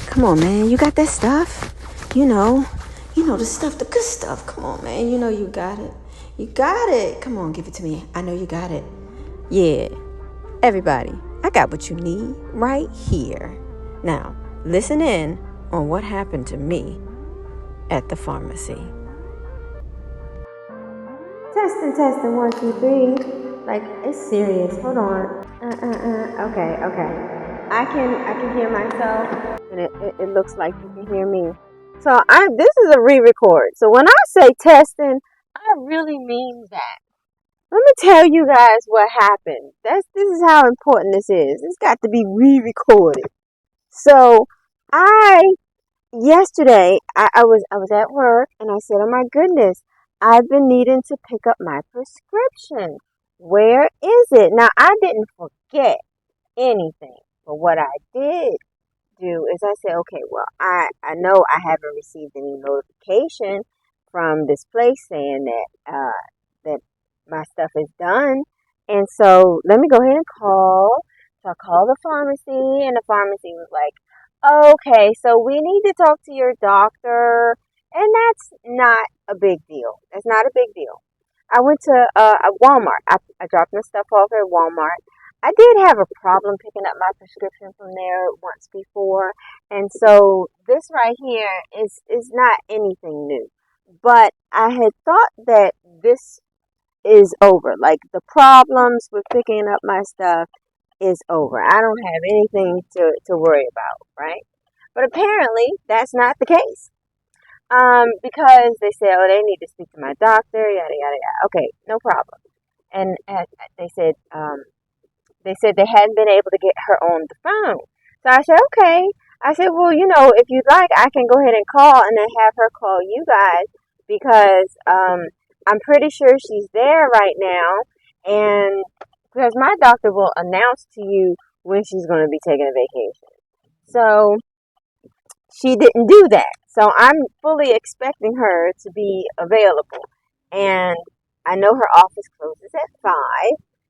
Come on, man. You got that stuff? You know. You know the stuff, the good stuff. Come on, man. You know you got it. You got it. Come on, give it to me. I know you got it. Yeah. Everybody, I got what you need right here. Now, listen in on what happened to me at the pharmacy. Testing, 1, 2, 3. Like, it's serious. Hold on. Okay. I can hear myself, and it looks like you can hear me. So this is a re-record. So when I say testing, I really mean that. Let me tell you guys what happened. This is how important this is. It's got to be re-recorded. So yesterday I was at work and I said, oh my goodness, I've been needing to pick up my prescription. Where is it? Now I didn't forget anything, but what I did do is I said, okay, well, I know I haven't received any notification from this place saying that my stuff is done, and so let me go ahead and call. So I called the pharmacy, and the pharmacy was like, okay, so we need to talk to your doctor, and that's not a big deal. That's not a big deal. I went to Walmart. I dropped my stuff off at Walmart. I did have a problem picking up my prescription from there once before, and so this right here is not anything new. But I had thought that this is over. Like, the problems with picking up my stuff is over. I don't have anything to worry about, right? But apparently that's not the case. Because they said, oh, they need to speak to my doctor, yada yada yada. Okay, no problem. And they said they hadn't been able to get her on the phone. So I said, okay. I said, well, if you'd like, I can go ahead and call and then have her call you guys, because I'm pretty sure she's there right now, and because my doctor will announce to you when she's going to be taking a vacation. So she didn't do that. So I'm fully expecting her to be available. And I know her office closes at 5.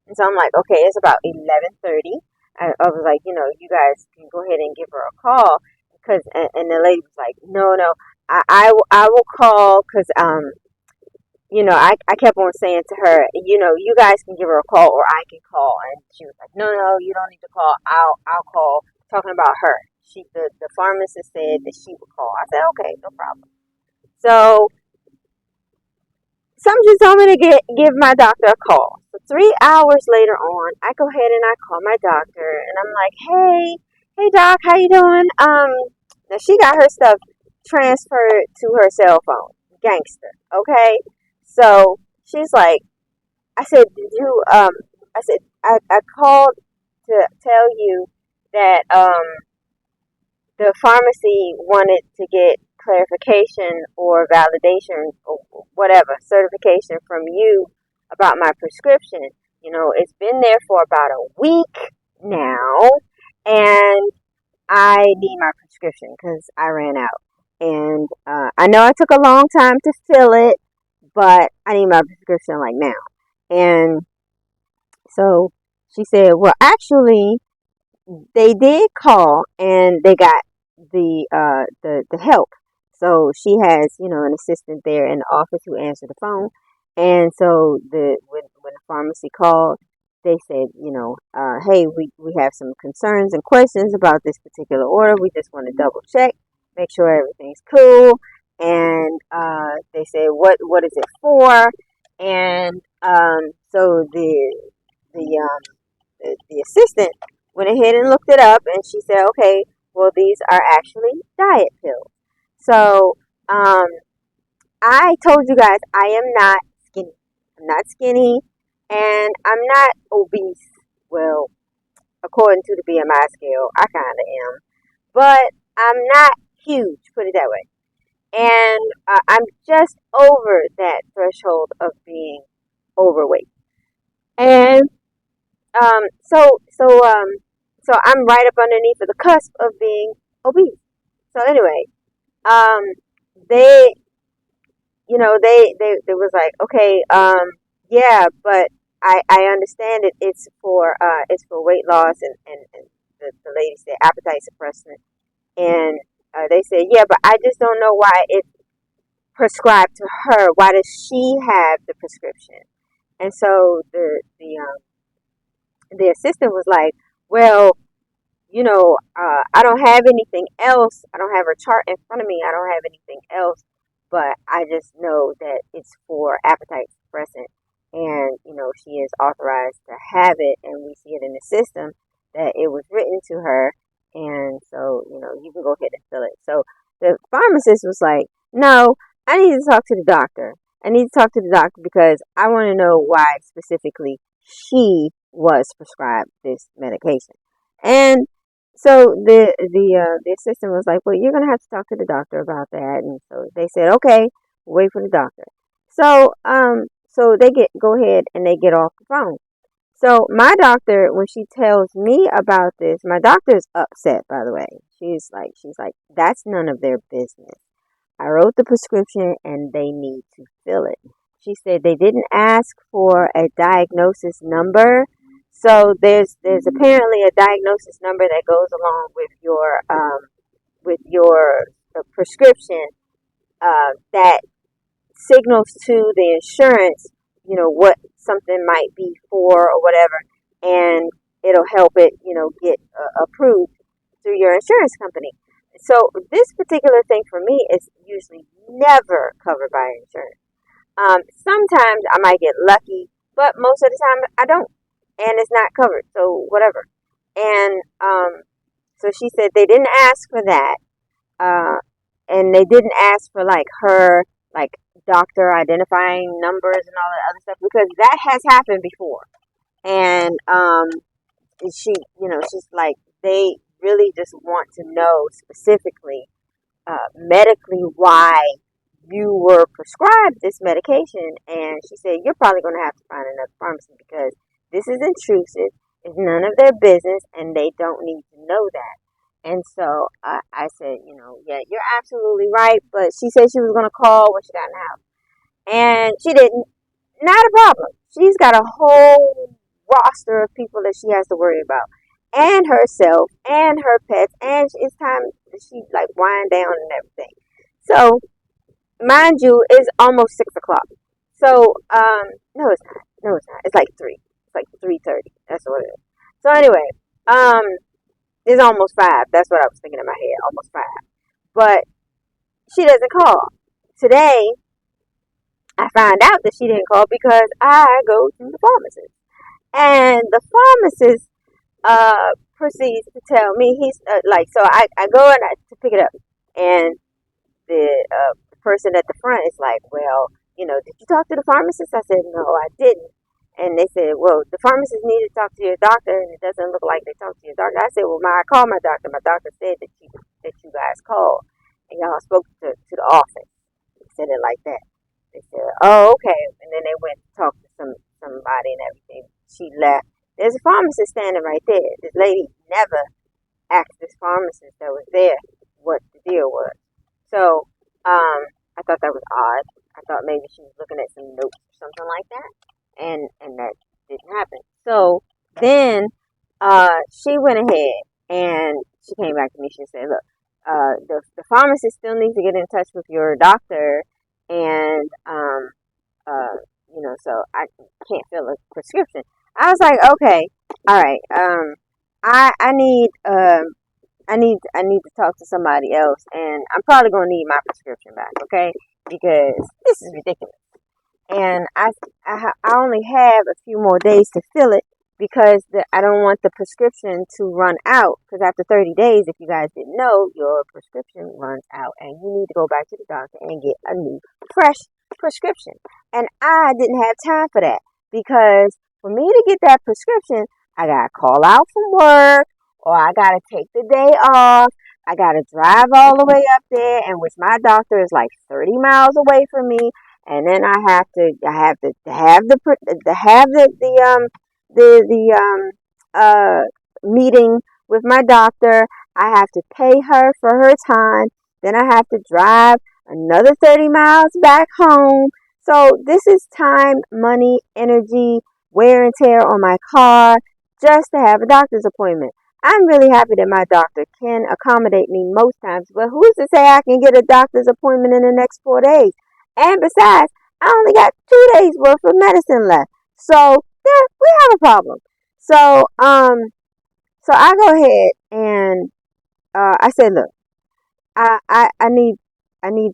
And so I'm like, okay, it's about 11:30. I was like, you guys can go ahead and give her a call. And the lady was like, no, I will call, because, I kept on saying to her, you guys can give her a call or I can call. And she was like, no, you don't need to call. I'll call, talking about her. The pharmacist said that she would call. I said, okay, no problem. So somebody told me to give my doctor a call. So 3 hours later on, I go ahead and I call my doctor, and I'm like, hey doc, how you doing? Now she got her stuff transferred to her cell phone. Gangster, okay? So she's like, I said, I called to tell you that the pharmacy wanted to get clarification or validation or whatever, certification from you about my prescription. It's been there for about a week now, and I need my prescription because I ran out. And I know I took a long time to fill it, but I need my prescription like now. And so she said, well, actually, they did call and they got the help. So she has, an assistant there in the office who answered the phone. And so when the pharmacy called, they said, hey, we have some concerns and questions about this particular order. We just want to double check, make sure everything's cool. And they said, what is it for? And so the assistant went ahead and looked it up, and she said, okay, well, these are actually diet pills. So I told you guys I am not skinny. I'm not skinny, and I'm not obese. Well, according to the BMI scale, I kind of am. But I'm not huge, put it that way. And I'm just over that threshold of being overweight. And so I'm right up underneath of the cusp of being obese. So anyway, they was like, okay, yeah, but I understand it. It's for weight loss, and the lady said appetite suppressant, and they said, yeah, but I just don't know why it's prescribed to her. Why does she have the prescription? And so the assistant was like, well, I don't have anything else. I don't have her chart in front of me. I don't have anything else, but I just know that it's for appetite suppressant, and she is authorized to have it, and we see it in the system that it was written to her, and so you can go ahead and fill it. So the pharmacist was like, no, I need to talk to the doctor. I need to talk to the doctor because I want to know why specifically she was prescribed this medication. And so the assistant was like, well, you're gonna have to talk to the doctor about that. And so they said, okay, we'll wait for the doctor. So they go ahead and they get off the phone. So my doctor, when she tells me about this, my doctor's upset. By the way, she's like, that's none of their business. I wrote the prescription and they need to fill it. She said they didn't ask for a diagnosis number. So there's apparently a diagnosis number that goes along with your prescription that signals to the insurance, what something might be for or whatever, and it'll help it, get approved through your insurance company. So this particular thing for me is usually never covered by insurance. Sometimes I might get lucky, but most of the time I don't, and it's not covered. So whatever. And so she said they didn't ask for that, and they didn't ask for like her like doctor identifying numbers and all that other stuff because that has happened before. And she's like they really just want to know specifically medically why you were prescribed this medication. And she said, you're probably going to have to find another pharmacy because this is intrusive. It's none of their business and they don't need to know that. And so I said, yeah, you're absolutely right. But she said she was going to call when she got in the house. And she didn't. Not a problem. She's got a whole roster of people that she has to worry about. And herself and her pets. And it's time she like wind down and everything. So mind you, it's almost 6 o'clock. So, no, it's not. No, it's not. It's like 3. It's like 3:30. That's what it is. So anyway, it's almost 5. That's what I was thinking in my head. Almost 5. But she doesn't call. Today, I find out that she didn't call because I go to the pharmacist. And the pharmacist proceeds to tell me, he's so I go to pick it up. And the person at the front is like, well, did you talk to the pharmacist? I said, no, I didn't. And they said, well, the pharmacist needed to talk to your doctor, and it doesn't look like they talked to your doctor. I said, well, I called my doctor. My doctor said that you guys called, and y'all spoke to the office. They said it like that. They said, oh, okay. And then they went to talk to somebody and everything. She left. There's a pharmacist standing right there. This lady never asked this pharmacist that was there what the deal was. So, I thought that was odd. I thought maybe she was looking at some notes or something like that, and that didn't happen. So then, she went ahead and she came back to me. She said, "Look, the pharmacist still needs to get in touch with your doctor, and so I can't fill a prescription." I was like, okay, all right, I need I need to talk to somebody else, and I'm probably gonna need my prescription back, okay? Because this is ridiculous, and I only have a few more days to fill it because I don't want the prescription to run out. Because after 30 days, if you guys didn't know, your prescription runs out, and you need to go back to the doctor and get a new fresh prescription. And I didn't have time for that because for me to get that prescription, I gotta call out from work, or I gotta take the day off. I gotta drive all the way up there, and which my doctor is like 30 miles away from me. And then I have to have the meeting with my doctor. I have to pay her for her time. Then I have to drive another 30 miles back home. So this is time, money, energy, wear and tear on my car just to have a doctor's appointment. I'm really happy that my doctor can accommodate me most times, but who's to say I can get a doctor's appointment in the next 4 days? And besides, I only got 2 days worth of medicine left. So yeah, we have a problem. So so I go ahead and I said, look, I I need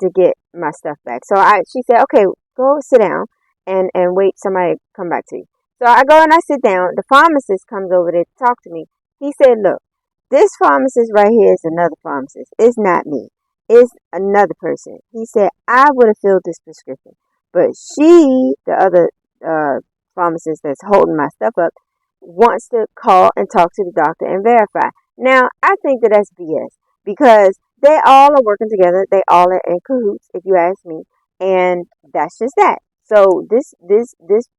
to get my stuff back. So she said, okay, go sit down and wait somebody to come back to you. So I go and I sit down. The pharmacist comes over there to talk to me. He said, look, this pharmacist right here is another pharmacist. It's not me. It's another person. He said, I would have filled this prescription. But the other pharmacist that's holding my stuff up, wants to call and talk to the doctor and verify. Now, I think that that's BS because they all are working together. They all are in cahoots, if you ask me. And that's just that. So this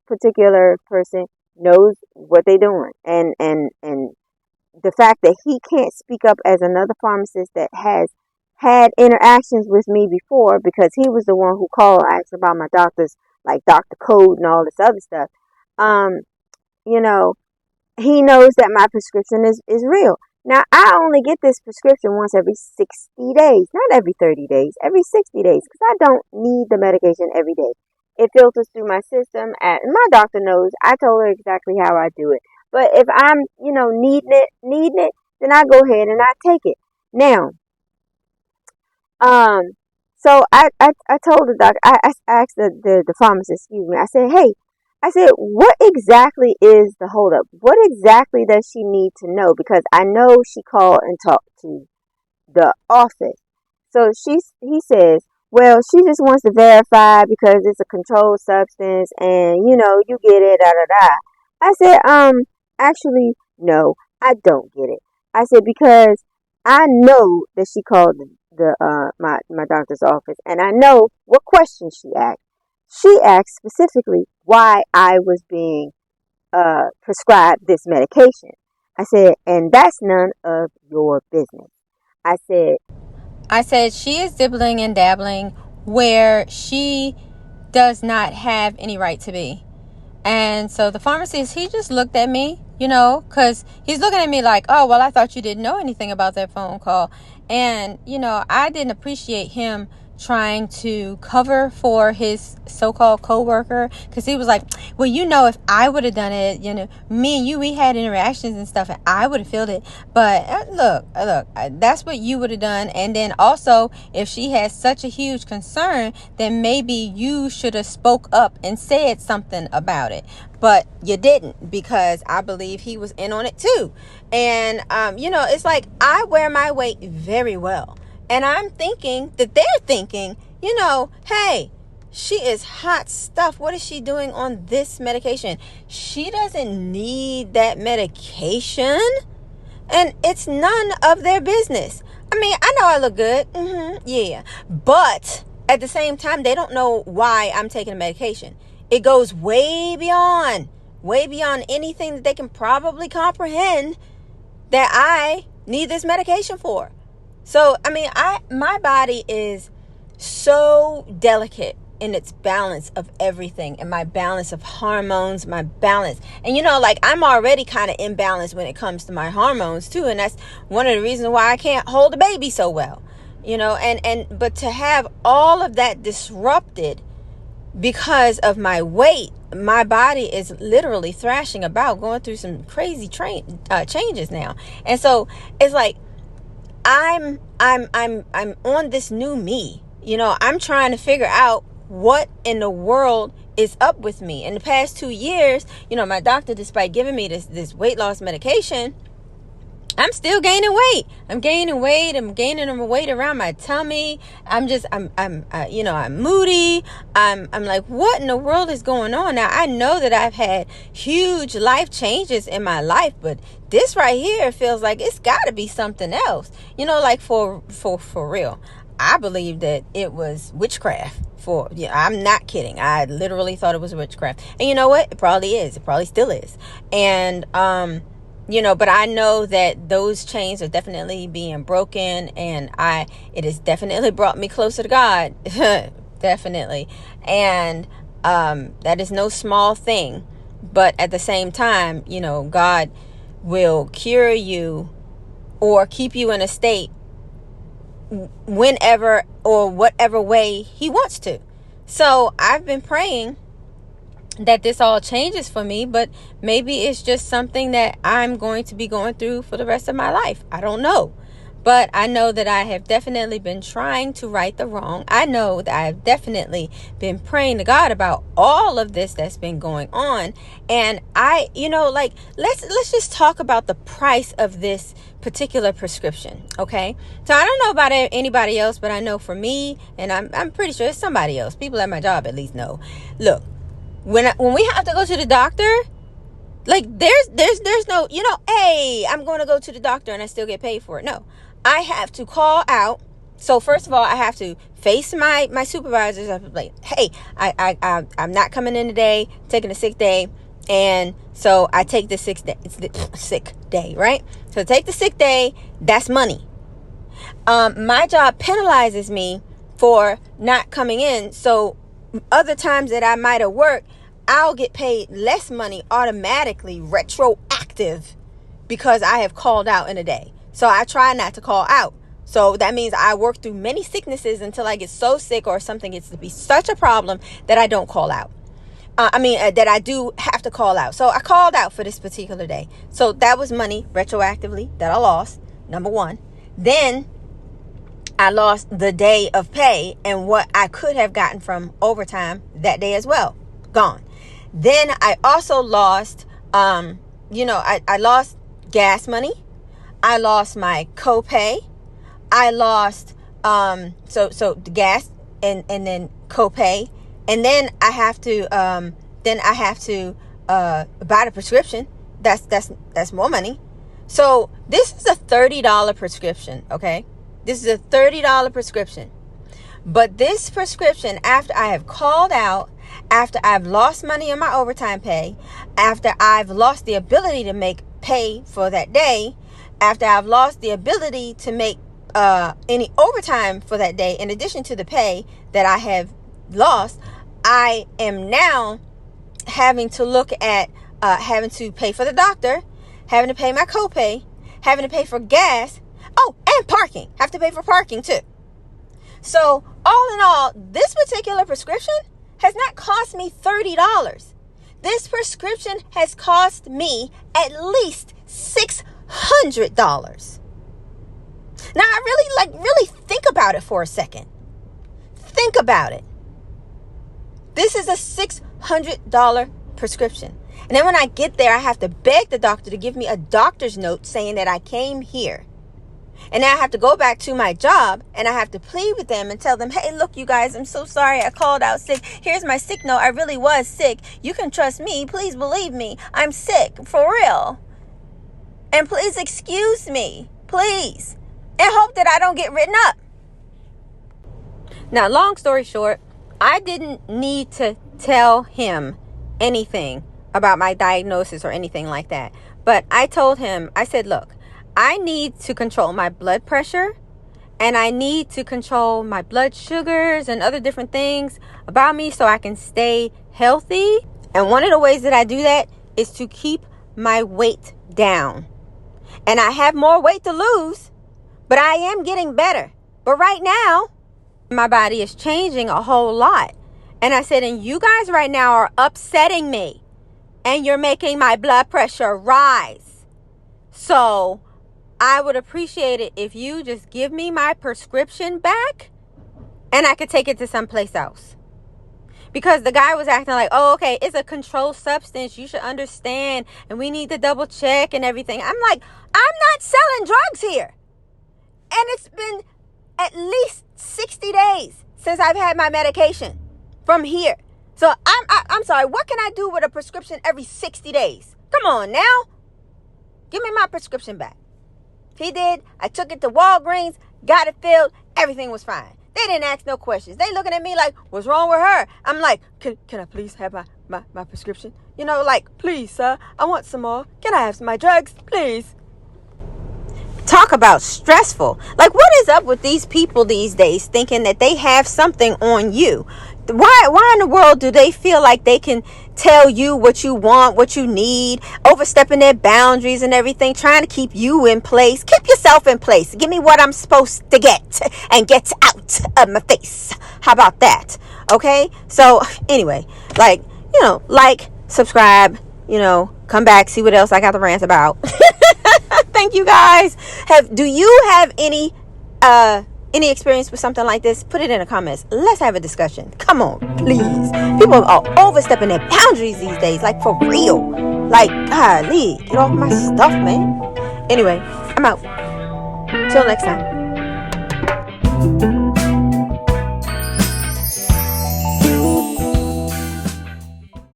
particular person knows what they're doing. And the fact that he can't speak up as another pharmacist that has had interactions with me before because he was the one who called, asked about my doctor's like doctor code and all this other stuff. Um, you know, he knows that my prescription is real. Now, I only get this prescription once every 60 days, not every 30 days, every 60 days, because I don't need the medication every day. It filters through my system, and my doctor knows. I told her exactly how I do it. But if I'm, needing it, then I go ahead and I take it. Now, um, so I told the doctor, I asked the pharmacist, excuse me, I said, hey, I said, what exactly is the holdup? What exactly does she need to know? Because I know she called and talked to the office. So he says, well, she just wants to verify because it's a controlled substance and, you get it, da, da, da. I said, actually, no, I don't get it. I said, because I know that she called my doctor's office and I know what questions she asked. She asked specifically why I was being prescribed this medication. I said, and that's none of your business. I said, she is dibbling and dabbling where she does not have any right to be. And so the pharmacist, he just looked at me, because he's looking at me like, oh, well, I thought you didn't know anything about that phone call. And, I didn't appreciate him trying to cover for his so-called co-worker, because he was like, well, if I would have done it, me and you, we had interactions and stuff and I would have filled it, but look, that's what you would have done. And then also, if she has such a huge concern, then maybe you should have spoke up and said something about it, but you didn't, because I believe he was in on it too. And it's like, I wear my weight very well. And I'm thinking that they're thinking, hey, she is hot stuff. What is she doing on this medication? She doesn't need that medication. And it's none of their business. I mean, I know I look good. Yeah. But at the same time, they don't know why I'm taking a medication. It goes way beyond anything that they can probably comprehend that I need this medication for. So, I mean, my body is so delicate in its balance of everything, and my balance of hormones, my balance. And like, I'm already kind of imbalanced when it comes to my hormones too, and that's one of the reasons why I can't hold a baby so well. But to have all of that disrupted because of my weight, my body is literally thrashing about, going through some crazy changes now. And so it's like, I'm on this new me. I'm trying to figure out what in the world is up with me. In the past 2 years, my doctor, despite giving me this weight loss medication, I'm still gaining weight. I'm gaining weight. I'm gaining weight around my tummy. I'm moody. I'm like, what in the world is going on? Now, I know that I've had huge life changes in my life, but this right here feels like it's got to be something else. Like for real. I believe that it was witchcraft. I'm not kidding. I literally thought it was witchcraft. And you know what? It probably is. It probably still is. And, but I know that those chains are definitely being broken, and it has definitely brought me closer to God. Definitely. And that is no small thing. But at the same time, God will cure you or keep you in a state whenever or whatever way he wants to. So I've been praying that this all changes for me, but maybe it's just something that I'm going to be going through for the rest of my life. I don't know. But I know that I have definitely been trying to right the wrong. I know that I've definitely been praying to God about all of this that's been going on. And I, like, let's just talk about the price of this particular prescription, okay? So I don't know about anybody else, but I know for me, and I'm pretty sure it's somebody else. People at my job at least know. Look, when we have to go to the doctor, like there's no, hey, I'm going to go to the doctor and I still get paid for it. No, I have to call out. So first of all, I have to face my supervisors. I'm like, hey, I'm not coming in today, taking a sick day. And so I take the sick day, right? So take the sick day, that's money. My job penalizes me for not coming in. So other times that I might have worked, I'll get paid less money automatically, retroactive, because I have called out in a day. So I try not to call out. So that means I work through many sicknesses until I get so sick or something gets to be such a problem that I don't call out. That I do have to call out. So I called out for this particular day. So that was money retroactively that I lost, number one. Then I lost the day of pay and what I could have gotten from overtime that day as well. Gone. Then I also lost, I lost gas money. I lost my copay. I lost, so the gas and then copay. And then I have to, buy the prescription. That's more money. So this is a $30 prescription. Okay. This is a $30 prescription. But this prescription, after I have called out, after I've lost money in my overtime pay, after I've lost the ability to make pay for that day, after I've lost the ability to make any overtime for that day, in addition to the pay that I have lost, I am now having to look at having to pay for the doctor, having to pay my copay, having to pay for gas. Oh, and parking. Have to pay for parking too. So all in all, this particular prescription has not cost me $30. This prescription has cost me at least $600. Now I really think about it for a second. Think about it. This is a $600 prescription. And then when I get there, I have to beg the doctor to give me a doctor's note saying that I came here. And now I have to go back to my job and I have to plead with them and tell them, hey, look, you guys, I'm so sorry. I called out sick. Here's my sick note. I really was sick. You can trust me. Please believe me. I'm sick for real. And please excuse me. Please. And hope that I don't get written up. Now, long story short, I didn't need to tell him anything about my diagnosis or anything like that. But I told him, I said, look, I need to control my blood pressure and I need to control my blood sugars and other different things about me so I can stay healthy. And one of the ways that I do that is to keep my weight down. And I have more weight to lose, but I am getting better. But right now, my body is changing a whole lot. And I said, and you guys right now are upsetting me and you're making my blood pressure rise. So I would appreciate it if you just give me my prescription back and I could take it to someplace else. Because the guy was acting like, oh, okay, it's a controlled substance. You should understand. And we need to double check and everything. I'm like, I'm not selling drugs here. And it's been at least 60 days since I've had my medication from here. So I'm sorry. What can I do with a prescription every 60 days? Come on now. Give me my prescription back. He did. I took it to Walgreens, got it filled. Everything was fine. They didn't ask no questions. They looking at me like, what's wrong with her? I'm like, can I please have my prescription? Please, sir, I want some more. Can I have my drugs, please? Talk about stressful. Like, what is up with these people these days thinking that they have something on you? Why in the world do they feel like they can tell you what you want, what you need, overstepping their boundaries and everything, trying to keep you in place? Keep yourself in place. Give me what I'm supposed to get and get out of my face. How about that? Okay? So anyway, like, like, subscribe, come back, see what else I got to rant about. Thank you guys. Do you have any experience with something like this? Put it in the comments. Let's have a discussion. Come on, please. People are overstepping their boundaries these days, like for real. Like, golly, get off my stuff, man. Anyway, I'm out. Till next time.